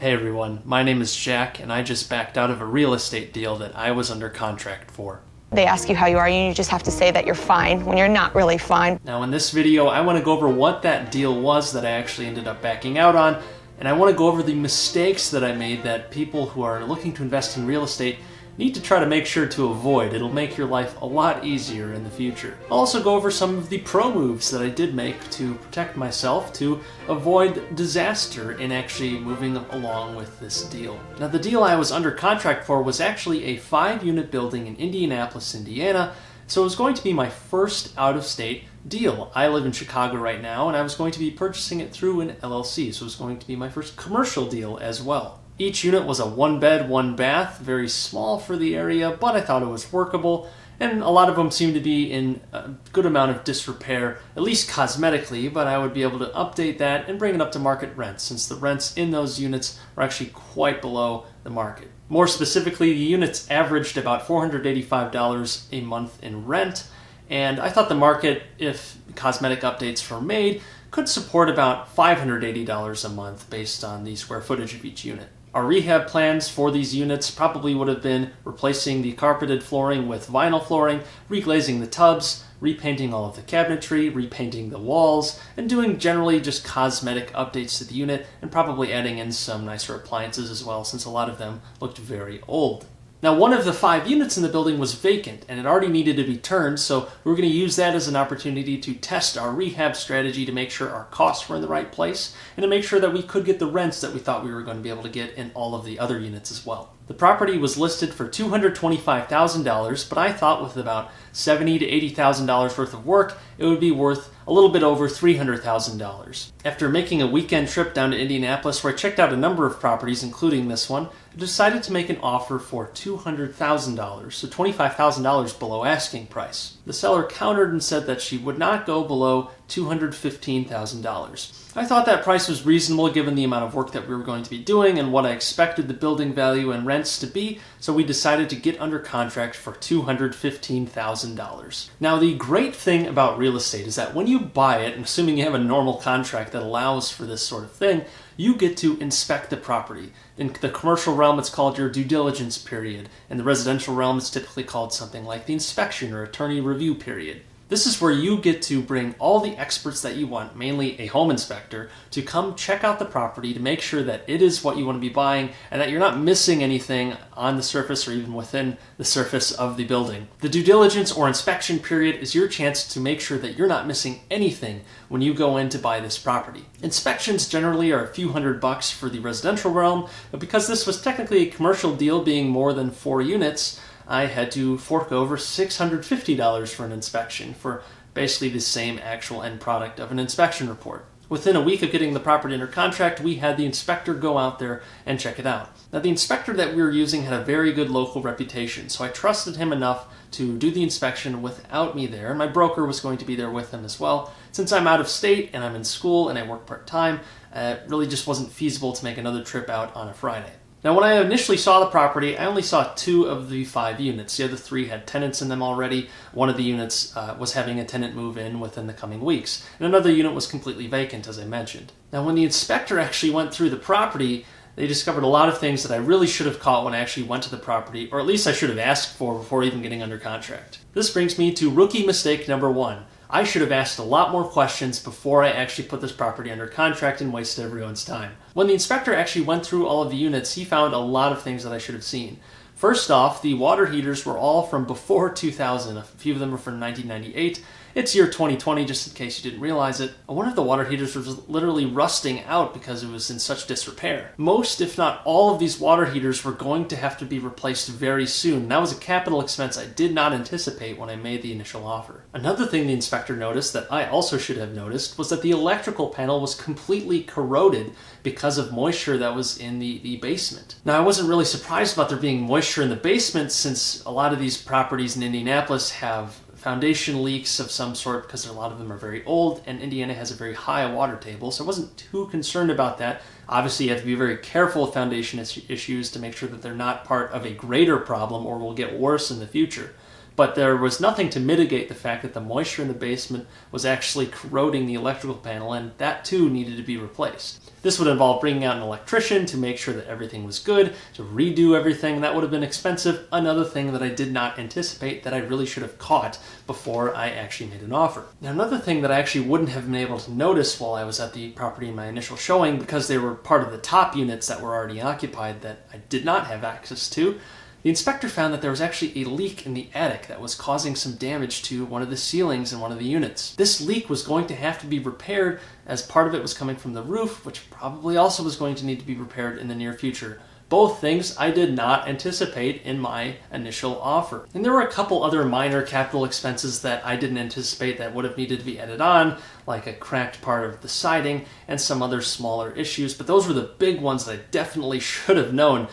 Hey everyone, my name is Jack and I just backed out of a real estate deal that I was under contract for. They ask you how you are and you just have to say that you're fine when you're not really fine. Now in this video, I want to go over what that deal was that I actually ended up backing out on, and I want to go over the mistakes that I made that people who are looking to invest in real estate need to try to make sure to avoid. It'll make your life a lot easier in the future. I'll also go over some of the pro moves that I did make to protect myself to avoid disaster in actually moving along with this deal. Now the deal I was under contract for was actually a 5-unit building in Indianapolis, Indiana, so it was going to be my first out-of-state deal. I live in Chicago right now and I was going to be purchasing it through an LLC, so it was going to be my first commercial deal as well. Each unit was a 1-bed, 1-bath, very small for the area, but I thought it was workable, and a lot of them seemed to be in a good amount of disrepair, at least cosmetically, but I would be able to update that and bring it up to market rent, since the rents in those units are actually quite below the market. More specifically, the units averaged about $485 a month in rent, and I thought the market, if cosmetic updates were made, could support about $580 a month based on the square footage of each unit. Our rehab plans for these units probably would have been replacing the carpeted flooring with vinyl flooring, reglazing the tubs, repainting all of the cabinetry, repainting the walls, and doing generally just cosmetic updates to the unit, and probably adding in some nicer appliances as well, since a lot of them looked very old. Now, one of the 5 units in the building was vacant, and it already needed to be turned, so we were going to use that as an opportunity to test our rehab strategy to make sure our costs were in the right place, and to make sure that we could get the rents that we thought we were going to be able to get in all of the other units as well. The property was listed for $225,000, but I thought with about $70,000 to $80,000 worth of work, it would be worth a little bit over $300,000. After making a weekend trip down to Indianapolis where I checked out a number of properties, including this one, I decided to make an offer for $200,000, so $25,000 below asking price. The seller countered and said that she would not go below $215,000. I thought that price was reasonable given the amount of work that we were going to be doing and what I expected the building value and rents to be, so we decided to get under contract for $215,000. Now, the great thing about real estate is that when you buy it, and assuming you have a normal contract that allows for this sort of thing, you get to inspect the property. In the commercial realm, it's called your due diligence period. In the residential realm, it's typically called something like the inspection or attorney review period. This is where you get to bring all the experts that you want, mainly a home inspector, to come check out the property to make sure that it is what you want to be buying and that you're not missing anything on the surface or even within the surface of the building. The due diligence or inspection period is your chance to make sure that you're not missing anything when you go in to buy this property. Inspections generally are a few $100 for the residential realm, but because this was technically a commercial deal being more than 4 units, I had to fork over $650 for an inspection for basically the same actual end product of an inspection report. Within a week of getting the property under contract, we had the inspector go out there and check it out. Now, the inspector that we were using had a very good local reputation, so I trusted him enough to do the inspection without me there, and my broker was going to be there with him as well. Since I'm out of state and I'm in school and I work part-time, it really just wasn't feasible to make another trip out on a Friday. Now, when I initially saw the property, I only saw 2 of the 5 units. The other 3 had tenants in them already. One of the units was having a tenant move in within the coming weeks, and another unit was completely vacant, as I mentioned. Now, when the inspector actually went through the property, they discovered a lot of things that I really should have caught when I actually went to the property, or at least I should have asked for before even getting under contract. This brings me to rookie mistake number 1. I should have asked a lot more questions before I actually put this property under contract and wasted everyone's time. When the inspector actually went through all of the units, he found a lot of things that I should have seen. First off, the water heaters were all from before 2000. A few of them were from 1998. It's year 2020, just in case you didn't realize it. One of the water heaters was literally rusting out because it was in such disrepair. Most, if not all, of these water heaters were going to have to be replaced very soon. That was a capital expense I did not anticipate when I made the initial offer. Another thing the inspector noticed that I also should have noticed was that the electrical panel was completely corroded because of moisture that was in the basement. Now, I wasn't really surprised about there being moisture in the basement, since a lot of these properties in Indianapolis have foundation leaks of some sort because a lot of them are very old, and Indiana has a very high water table, so I wasn't too concerned about that. Obviously, you have to be very careful with foundation issues to make sure that they're not part of a greater problem or will get worse in the future. but there was nothing to mitigate the fact that the moisture in the basement was actually corroding the electrical panel, and that too needed to be replaced. This would involve bringing out an electrician to make sure that everything was good, to redo everything, and that would have been expensive. Another thing that I did not anticipate that I really should have caught before I actually made an offer. Now, another thing that I actually wouldn't have been able to notice while I was at the property in my initial showing, because they were part of the top units that were already occupied that I did not have access to, the inspector found that there was actually a leak in the attic that was causing some damage to one of the ceilings in one of the units. This leak was going to have to be repaired, as part of it was coming from the roof, which probably also was going to need to be repaired in the near future. Both things I did not anticipate in my initial offer. And there were a couple other minor capital expenses that I didn't anticipate that would have needed to be added on, like a cracked part of the siding and some other smaller issues, but those were the big ones that I definitely should have known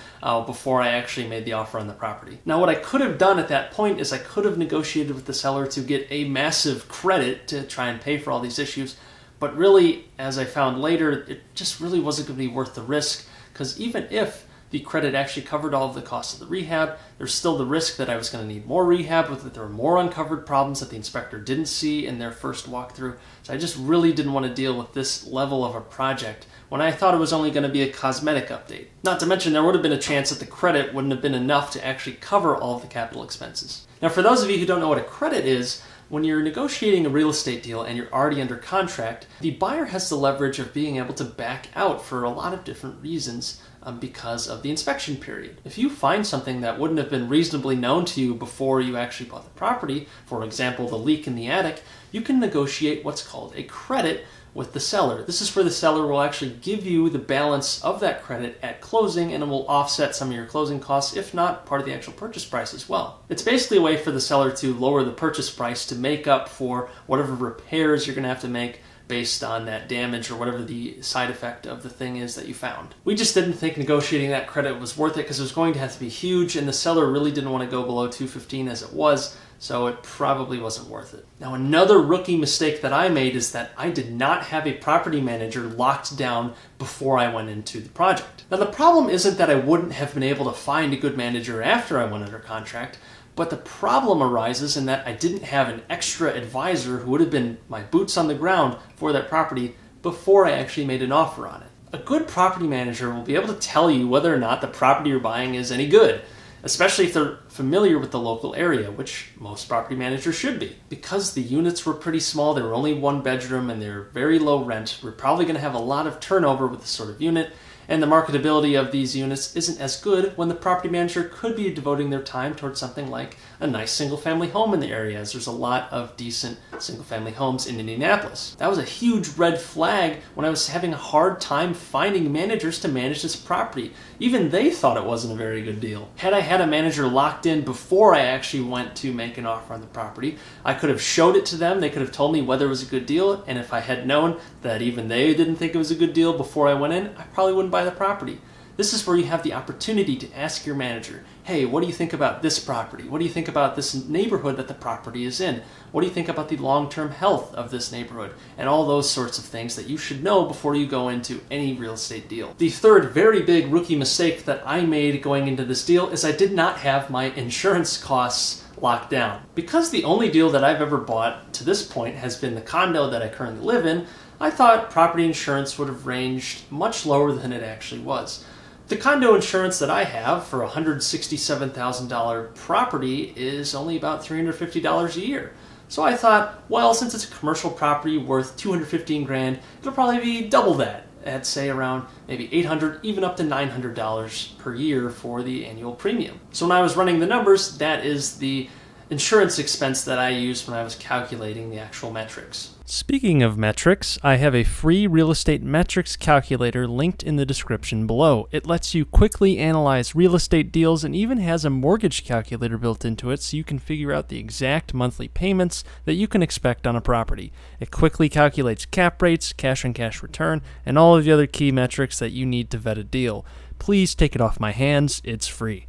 before I actually made the offer on the property. Now, what I could have done at that point is I could have negotiated with the seller to get a massive credit to try and pay for all these issues, but really, as I found later, it just really wasn't going to be worth the risk, because even if the credit actually covered all of the costs of the rehab, there's still the risk that I was going to need more rehab, that there were more uncovered problems that the inspector didn't see in their first walkthrough. So I just really didn't want to deal with this level of a project when I thought it was only going to be a cosmetic update. Not to mention, there would have been a chance that the credit wouldn't have been enough to actually cover all of the capital expenses. Now, for those of you who don't know what a credit is, when you're negotiating a real estate deal and you're already under contract, the buyer has the leverage of being able to back out for a lot of different reasons because of the inspection period. If you find something that wouldn't have been reasonably known to you before you actually bought the property, for example, the leak in the attic, you can negotiate what's called a credit with the seller. This is where the seller will actually give you the balance of that credit at closing, and it will offset some of your closing costs, if not part of the actual purchase price as well. It's basically a way for the seller to lower the purchase price to make up for whatever repairs you're going to have to make based on that damage or whatever the side effect of the thing is that you found. We just didn't think negotiating that credit was worth it because it was going to have to be huge, and the seller really didn't want to go below $215 as it was, so it probably wasn't worth it. Now, another rookie mistake that I made is that I did not have a property manager locked down before I went into the project. Now, the problem isn't that I wouldn't have been able to find a good manager after I went under contract, but the problem arises in that I didn't have an extra advisor who would have been my boots on the ground for that property before I actually made an offer on it. A good property manager will be able to tell you whether or not the property you're buying is any good, especially if they're familiar with the local area, which most property managers should be. Because the units were pretty small, they were only one bedroom, and they're very low rent, we're probably going to have a lot of turnover with this sort of unit, and the marketability of these units isn't as good when the property manager could be devoting their time towards something like a nice single-family home in the area, as there's a lot of decent single-family homes in Indianapolis. That was a huge red flag when I was having a hard time finding managers to manage this property. Even they thought it wasn't a very good deal. Had I had a manager locked in before I actually went to make an offer on the property, I could have showed it to them, they could have told me whether it was a good deal, and if I had known that even they didn't think it was a good deal before I went in, I probably wouldn't buy the property. This is where you have the opportunity to ask your manager, hey, what do you think about this property? What do you think about this neighborhood that the property is in? What do you think about the long-term health of this neighborhood? And all those sorts of things that you should know before you go into any real estate deal. The third very big rookie mistake that I made going into this deal is I did not have my insurance costs locked down. Because the only deal that I've ever bought to this point has been the condo that I currently live in, I thought property insurance would have ranged much lower than it actually was. The condo insurance that I have for a $167,000 property is only about $350 a year. So I thought, well, since it's a commercial property worth $215,000, it'll probably be double that, at say around maybe $800, even up to $900 per year for the annual premium. So when I was running the numbers, that is the insurance expense that I used when I was calculating the actual metrics. Speaking of metrics, I have a free real estate metrics calculator linked in the description below. It lets you quickly analyze real estate deals and even has a mortgage calculator built into it so you can figure out the exact monthly payments that you can expect on a property. It quickly calculates cap rates, cash-on-cash return, and all of the other key metrics that you need to vet a deal. Please take it off my hands. It's free.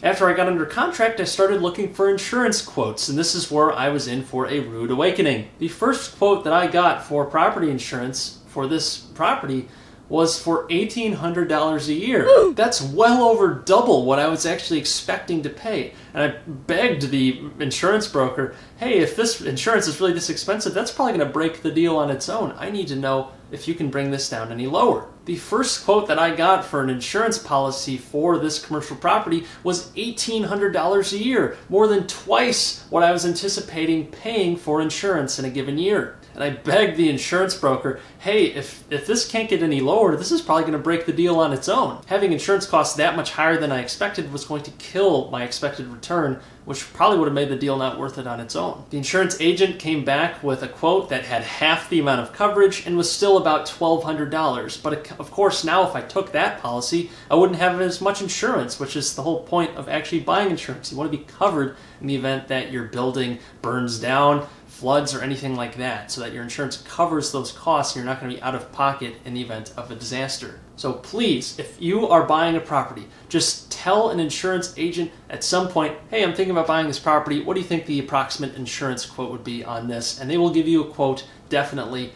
After I got under contract, I started looking for insurance quotes, and this is where I was in for a rude awakening. The first quote that I got for property insurance for this property was for $1,800 a year. That's well over double what I was actually expecting to pay. And I begged the insurance broker, hey, if this insurance is really this expensive, that's probably going to break the deal on its own. I need to know if you can bring this down any lower. The first quote that I got for an insurance policy for this commercial property was $1,800 a year, more than twice what I was anticipating paying for insurance in a given year. And I begged the insurance broker, hey, if this can't get any lower, this is probably going to break the deal on its own. Having insurance costs that much higher than I expected was going to kill my expected return, which probably would have made the deal not worth it on its own. The insurance agent came back with a quote that had half the amount of coverage and was still about $1,200. But of course, now if I took that policy, I wouldn't have as much insurance, which is the whole point of actually buying insurance. You want to be covered in the event that your building burns down, floods, or anything like that, so that your insurance covers those costs and you're not going to be out of pocket in the event of a disaster. So please, if you are buying a property, just tell an insurance agent at some point, hey, I'm thinking about buying this property. What do you think the approximate insurance quote would be on this? And they will give you a quote, definitely.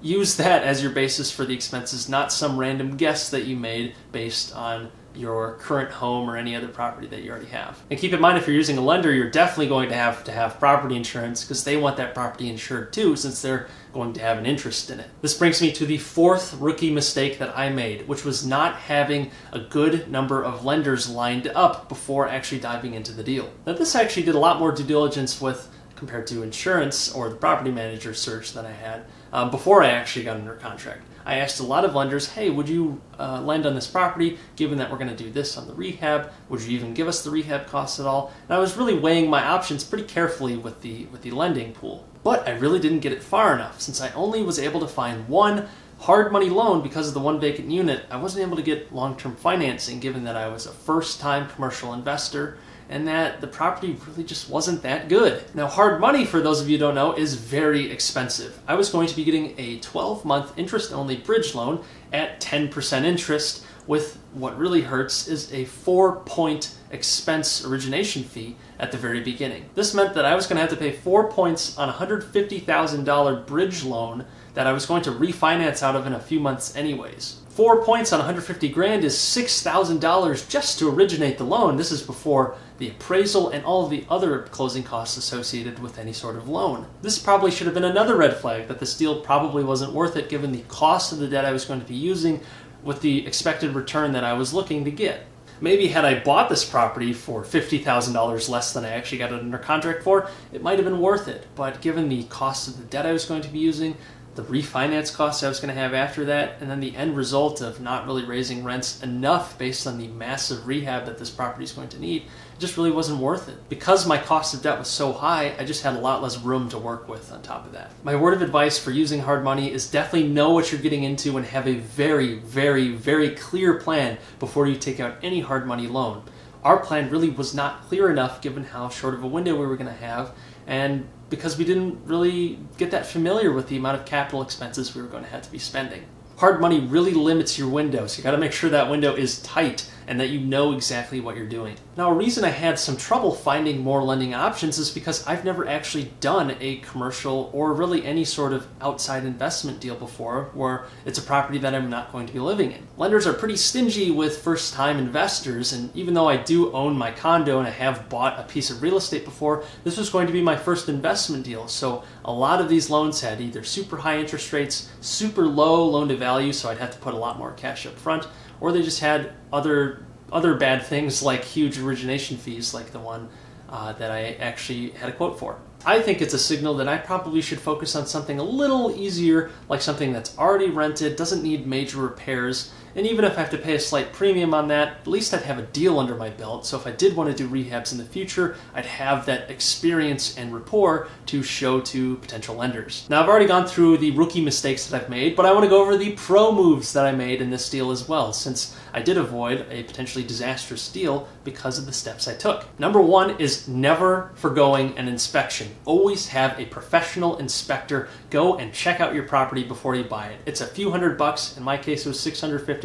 Use that as your basis for the expenses, not some random guess that you made based on your current home or any other property that you already have. And keep in mind, if you're using a lender, you're definitely going to have property insurance because they want that property insured too, since they're going to have an interest in it. This brings me to the fourth rookie mistake that I made, which was not having a good number of lenders lined up before actually diving into the deal. Now, this I actually did a lot more due diligence with compared to insurance or the property manager search that I had before I actually got under contract. I asked a lot of lenders, hey, would you lend on this property given that we're going to do this on the rehab? Would you even give us the rehab costs at all? And I was really weighing my options pretty carefully with the lending pool. But I really didn't get it far enough. Since I only was able to find one hard money loan because of the one vacant unit, I wasn't able to get long-term financing given that I was a first-time commercial investor and that the property really just wasn't that good. Now, hard money, for those of you who don't know, is very expensive. I was going to be getting a 12-month interest-only bridge loan at 10% interest with what really hurts is a 4-point expense origination fee at the very beginning. This meant that I was going to have to pay 4 points on a $150,000 bridge loan that I was going to refinance out of in a few months anyways. 4 points on 150 grand is $6,000 just to originate the loan. This is before the appraisal and all of the other closing costs associated with any sort of loan. This probably should have been another red flag that this deal probably wasn't worth it given the cost of the debt I was going to be using with the expected return that I was looking to get. Maybe had I bought this property for $50,000 less than I actually got it under contract for, it might have been worth it. But given the cost of the debt I was going to be using, the refinance costs I was going to have after that, and then the end result of not really raising rents enough based on the massive rehab that this property is going to need, it just really wasn't worth it. Because my cost of debt was so high, I just had a lot less room to work with on top of that. My word of advice for using hard money is definitely know what you're getting into and have a very, very, very clear plan before you take out any hard money loan. Our plan really was not clear enough given how short of a window we were going to have, and because we didn't really get that familiar with the amount of capital expenses we were going to have to be spending. Hard money really limits your window, so you got to make sure that window is tight and that you know exactly what you're doing. Now, a reason I had some trouble finding more lending options is because I've never actually done a commercial or really any sort of outside investment deal before where it's a property that I'm not going to be living in. Lenders are pretty stingy with first-time investors, and even though I do own my condo and I have bought a piece of real estate before, this was going to be my first investment deal. So a lot of these loans had either super high interest rates, super low loan to value, so I'd have to put a lot more cash up front, or they just had other bad things like huge origination fees like the one that I actually had a quote for. I think it's a signal that I probably should focus on something a little easier, like something that's already rented, doesn't need major repairs, and even if I have to pay a slight premium on that, at least I'd have a deal under my belt, so if I did want to do rehabs in the future, I'd have that experience and rapport to show to potential lenders. Now, I've already gone through the rookie mistakes that I've made, but I want to go over the pro moves that I made in this deal as well, since I did avoid a potentially disastrous deal because of the steps I took. Number one is never forgoing an inspection. Always have a professional inspector go and check out your property before you buy it. It's a few $100. In my case, it was $650.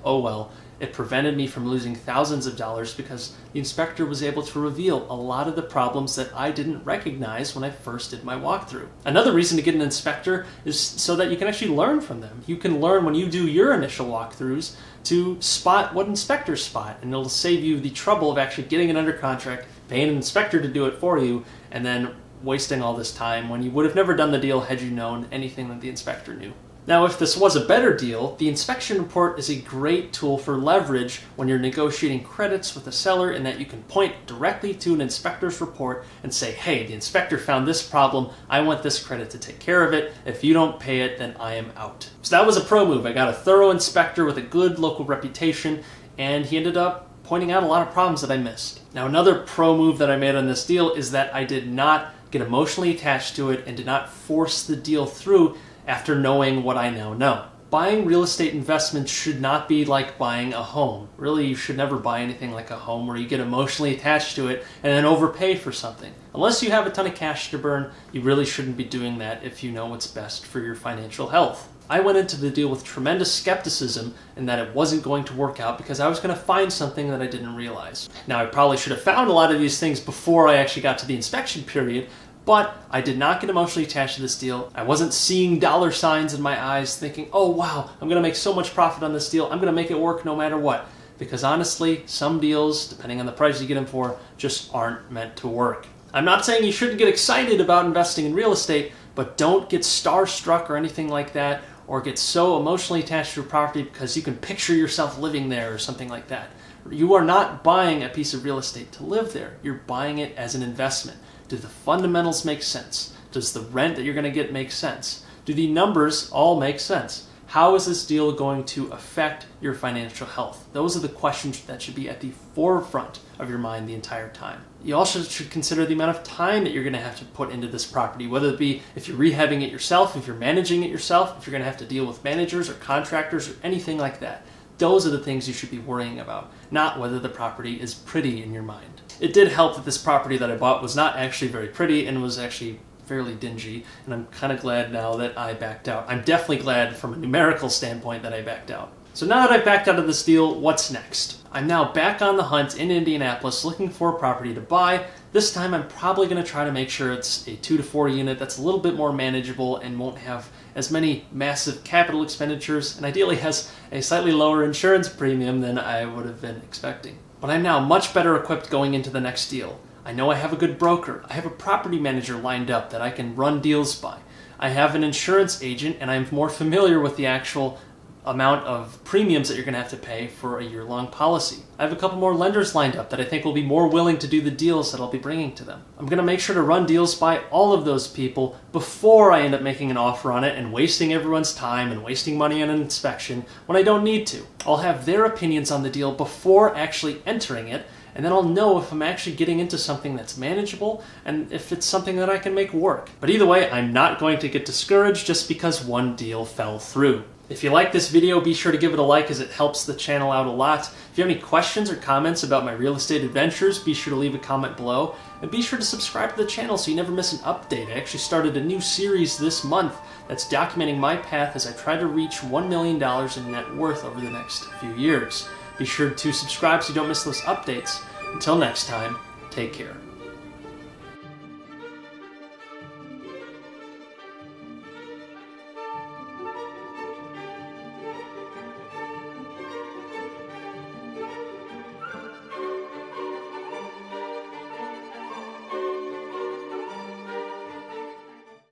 Oh well. It prevented me from losing thousands of dollars because the inspector was able to reveal a lot of the problems that I didn't recognize when I first did my walkthrough. Another reason to get an inspector is so that you can actually learn from them. You can learn when you do your initial walkthroughs to spot what inspectors spot, and it'll save you the trouble of actually getting it under contract, paying an inspector to do it for you, and then wasting all this time when you would have never done the deal had you known anything that the inspector knew. Now, if this was a better deal, the inspection report is a great tool for leverage when you're negotiating credits with a seller, in that you can point directly to an inspector's report and say, hey, the inspector found this problem, I want this credit to take care of it. If you don't pay it, then I am out. So that was a pro move. I got a thorough inspector with a good local reputation, and he ended up pointing out a lot of problems that I missed. Now, another pro move that I made on this deal is that I did not get emotionally attached to it and did not force the deal through after knowing what I now know. Buying real estate investments should not be like buying a home. Really, you should never buy anything like a home where you get emotionally attached to it and then overpay for something. Unless you have a ton of cash to burn, you really shouldn't be doing that if you know what's best for your financial health. I went into the deal with tremendous skepticism in that it wasn't going to work out because I was going to find something that I didn't realize. Now, I probably should have found a lot of these things before I actually got to the inspection period, but I did not get emotionally attached to this deal. I wasn't seeing dollar signs in my eyes thinking, oh wow, I'm going to make so much profit on this deal, I'm going to make it work no matter what. Because honestly, some deals, depending on the price you get them for, just aren't meant to work. I'm not saying you shouldn't get excited about investing in real estate, but don't get starstruck or anything like that, or get so emotionally attached to a property because you can picture yourself living there or something like that. You are not buying a piece of real estate to live there. You're buying it as an investment. Do the fundamentals make sense? Does the rent that you're going to get make sense? Do the numbers all make sense? How is this deal going to affect your financial health? Those are the questions that should be at the forefront of your mind the entire time. You also should consider the amount of time that you're going to have to put into this property, whether it be if you're rehabbing it yourself, if you're managing it yourself, if you're going to have to deal with managers or contractors or anything like that. Those are the things you should be worrying about, not whether the property is pretty in your mind. It did help that this property that I bought was not actually very pretty and was actually fairly dingy, and I'm kind of glad now that I backed out. I'm definitely glad from a numerical standpoint that I backed out. So now that I've backed out of this deal, what's next? I'm now back on the hunt in Indianapolis looking for a property to buy. This time I'm probably going to try to make sure it's a 2 to 4 unit that's a little bit more manageable and won't have as many massive capital expenditures, and ideally has a slightly lower insurance premium than I would have been expecting. But I'm now much better equipped going into the next deal. I know I have a good broker. I have a property manager lined up that I can run deals by. I have an insurance agent, and I'm more familiar with the actual amount of premiums that you're going to have to pay for a year-long policy. I have a couple more lenders lined up that I think will be more willing to do the deals that I'll be bringing to them. I'm going to make sure to run deals by all of those people before I end up making an offer on it and wasting everyone's time and wasting money on an inspection when I don't need to. I'll have their opinions on the deal before actually entering it, and then I'll know if I'm actually getting into something that's manageable and if it's something that I can make work. But either way, I'm not going to get discouraged just because one deal fell through. If you like this video, be sure to give it a like as it helps the channel out a lot. If you have any questions or comments about my real estate adventures, be sure to leave a comment below. And be sure to subscribe to the channel so you never miss an update. I actually started a new series this month that's documenting my path as I try to reach $1 million in net worth over the next few years. Be sure to subscribe so you don't miss those updates. Until next time, take care.